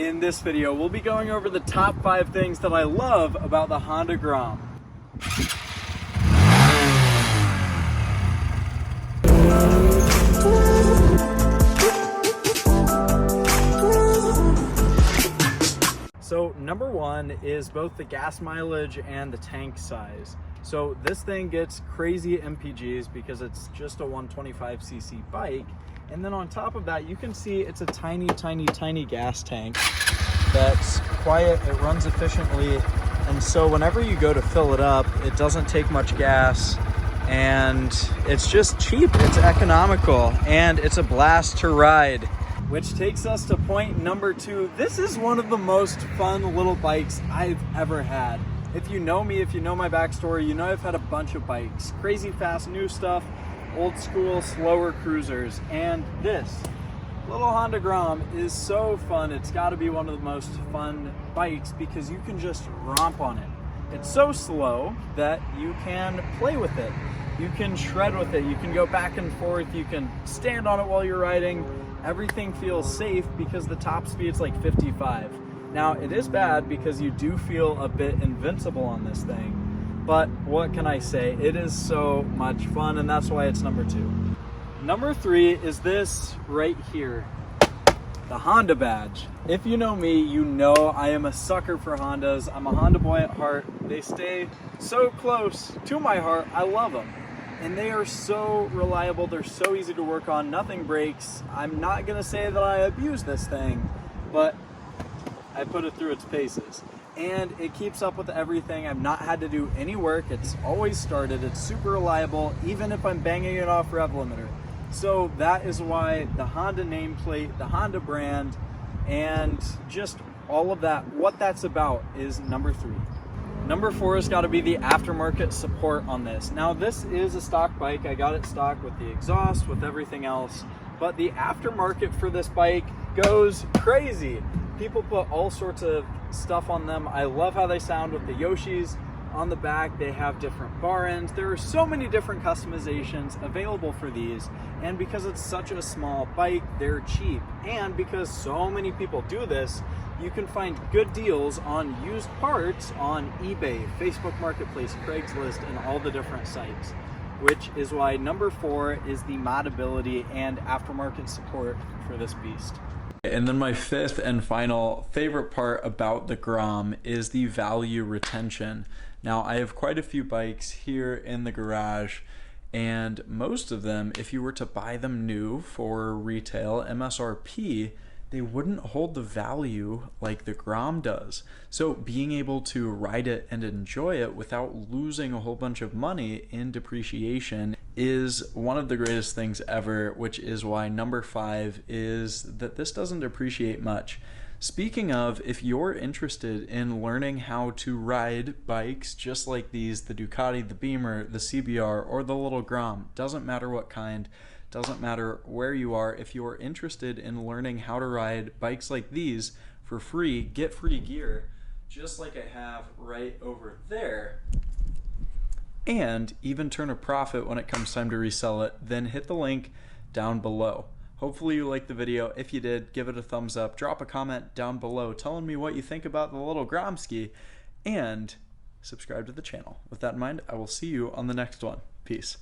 In this video, we'll be going over the top 5 things that I love about the Honda Grom. So number 1 is both the gas mileage and the tank size. So this thing gets crazy MPGs because it's just a 125cc bike. And then on top of that, you can see it's a tiny gas tank that's quiet, it runs efficiently. And so whenever you go to fill it up, it doesn't take much gas and it's just cheap, it's economical, and it's a blast to ride. Which takes us to point number 2. This is one of the most fun little bikes I've ever had. If you know me, if you know my backstory, you know I've had a bunch of bikes. Crazy fast new stuff, old school, slower cruisers. And this little Honda Grom is so fun. It's gotta be one of the most fun bikes because you can just romp on it. It's so slow that you can play with it. You can shred with it. You can go back and forth. You can stand on it while you're riding. Everything feels safe because the top speed's like 55. Now it is bad because you do feel a bit invincible on this thing. But what can I say? It is so much fun, and that's why it's number 2. Number 3 is this right here, the Honda badge. If you know me, you know I am a sucker for Hondas. I'm a Honda boy at heart. They stay so close to my heart. I love them. And they are so reliable. They're so easy to work on. Nothing breaks. I'm not gonna say that I abuse this thing, but I put it through its paces. And it keeps up with everything. I've not had to do any work. It's always started. It's super reliable, even if I'm banging it off rev limiter. So that is why the Honda nameplate, the Honda brand, and just all of that, what that's about is number 3. Number 4 has got to be the aftermarket support on this. Now this is a stock bike. I got it stock with the exhaust, with everything else, but the aftermarket for this bike goes crazy. People put all sorts of stuff on them. I love how they sound with the Yoshis on the back. They have different bar ends. There are so many different customizations available for these, and because it's such a small bike, they're cheap. And because so many people do this, you can find good deals on used parts on eBay, Facebook Marketplace, Craigslist, and all the different sites, which is why number 4 is the modability and aftermarket support for this beast. And then my 5th and final favorite part about the Grom is the value retention. Now I have quite a few bikes here in the garage, and most of them, if you were to buy them new for retail MSRP, they wouldn't hold the value like the Grom does. So being able to ride it and enjoy it without losing a whole bunch of money in depreciation is one of the greatest things ever, which is why number 5 is that this doesn't depreciate much. Speaking of, if you're interested in learning how to ride bikes just like these, the Ducati, the Beamer, the CBR, or the little Grom, doesn't matter what kind, doesn't matter where you are, if you are interested in learning how to ride bikes like these for free, get free gear, just like I have right over there, and even turn a profit when it comes time to resell it, then hit the link down below. Hopefully you liked the video. If you did, give it a thumbs up, drop a comment down below telling me what you think about the little Gromski, and subscribe to the channel. With that in mind, I will see you on the next one. Peace.